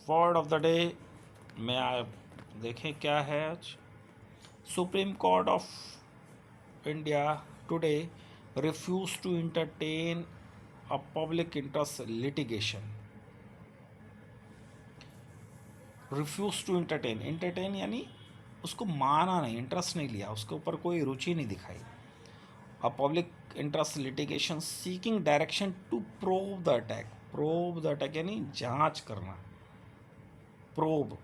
Word of the day में आप देखें क्या है आज। Supreme court of India today refuse to entertain a public interest litigation. Refuse to entertain यानी उसको माना नहीं, इंटरेस्ट नहीं लिया, उसके ऊपर कोई रुचि नहीं दिखाई। A public interest litigation seeking direction to probe the attack. Probe the attack यानी जांच करना। Probe.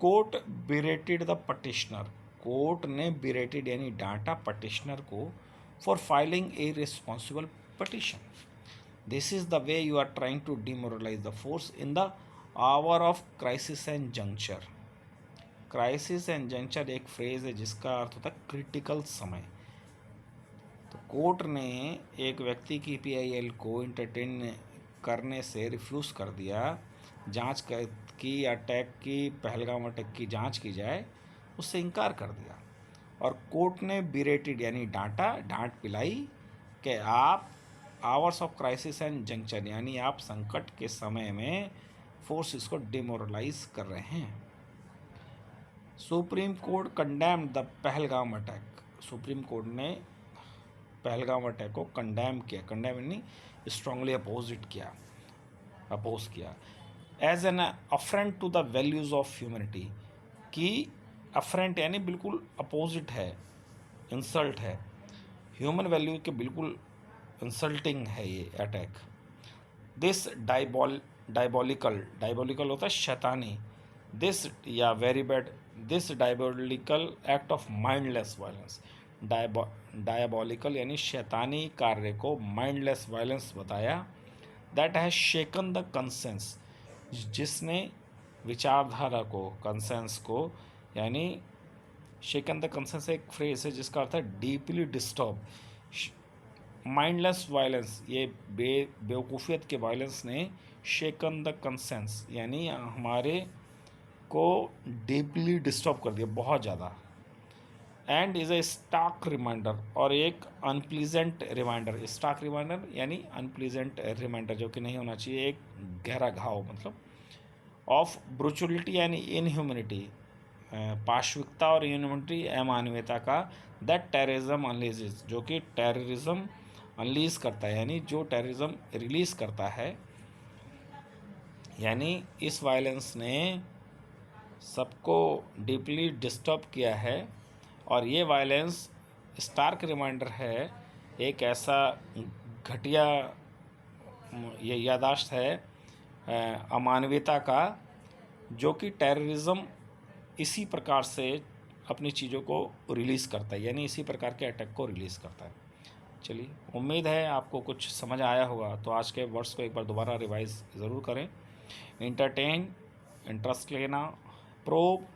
Court berated the petitioner. Court ने बिरेटेड यानी डांटा पटिशनर को for filing a responsible petition. This is the way you are trying to demoralize the force in the hour of crisis and juncture. Crisis and juncture एक phrase है जिसका अर्थ होता है critical समय। तो कोर्ट ने एक व्यक्ति की पीआईएल को इंटरटेन करने से रिफ्यूज़ कर दिया, जांच की अटैक की, पहलगाम अटैक की जांच की जाए, उससे इनकार कर दिया। और कोर्ट ने बिरेटेड यानी डांटा, डांट पिलाई कि आप hours of crisis and juncture यानी आप संकट के समय में फोर्सेस को डिमोरलाइज कर रहे हैं। Supreme court condemned the Pahalgam attack. Supreme court ने पहलगाम अटैक को कंडेम किया। कंडेम यानी स्ट्रांगली अपोज किया as an affront to the values of humanity. कि अफ्रेंट यानी बिल्कुल अपोजिट है, इंसल्ट है, ह्यूमन वैल्यू के बिल्कुल इंसल्टिंग है ये अटैक। दिस डायबोलिकल होता है शैतानी। दिस या very bad, this diabolical act of mindless violence. Diabolical यानी शैतानी कार्य को माइंडलेस वायलेंस बताया। That has shaken the conscience, जिसने विचारधारा को, कंसेंस को यानी शेकन द कंसेंस एक फ्रेज है जिसका अर्थ है डीपली डिस्टर्ब। माइंडलेस वायलेंस ये बेवकूफ़ियत के वायलेंस ने शेकन द कंसेंस यानी हमारे को डीपली डिस्टर्ब कर दिया, बहुत ज़्यादा। And is a stark reminder, और एक अनप्लीजेंट रिमाइंडर। स्टार्क रिमाइंडर यानी अनप्लीजेंट रिमाइंडर, जो कि नहीं होना चाहिए, एक गहरा घाव मतलब। ऑफ ब्रुचुलिटी यानी इनह्यूमनिटी, पाशविकता और इनह्यूमनिटी अमानवीयता का। दैट टेररिज्म अनलीजेस, जो कि टेररिज्म अनलीज करता है यानी जो टेररिज्म रिलीज़ करता है। यानी इस वायलेंस ने सबको डीपली डिस्टर्ब किया है। और ये वायलेंस स्टार्क रिमाइंडर है, एक ऐसा घटिया ये यादाश्त है अमानवीयता का, जो कि टेररिज्म इसी प्रकार से अपनी चीज़ों को रिलीज़ करता है, यानी इसी प्रकार के अटैक को रिलीज़ करता है। चलिए, उम्मीद है आपको कुछ समझ आया होगा। तो आज के वर्ड्स को एक बार दोबारा रिवाइज ज़रूर करें। इंटरटेन इंटरेस्ट लेना, प्रोब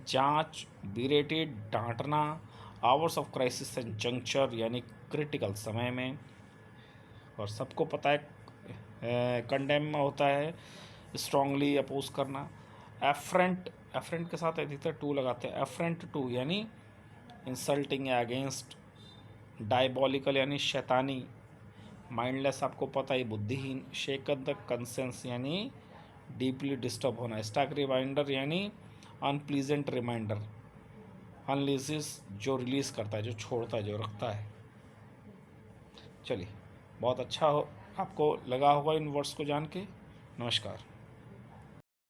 जांच, बिरेटेड डांटना, hours of crisis and juncture यानी क्रिटिकल समय में। और सबको पता है कंडेम होता है स्ट्रांगली अपोज करना। एफरेंट के साथ अधिकतर टू लगाते हैं। एफरेंट टू यानी इंसल्टिंग या अगेंस्ट। डायबॉलिकल यानी शैतानी। माइंडलेस आपको पता ही, बुद्धिहीन। शेकन द कंसेंस यानी डीपली डिस्टर्ब होना। स्टार्क रिमाइंडर यानी अनप्लीजेंट रिमाइंडर। अनलीजिस जो रिलीज़ करता है, जो छोड़ता है, जो रखता है। चलिए, बहुत अच्छा हो आपको लगा होगा इन वर्ड्स को जान के। नमस्कार।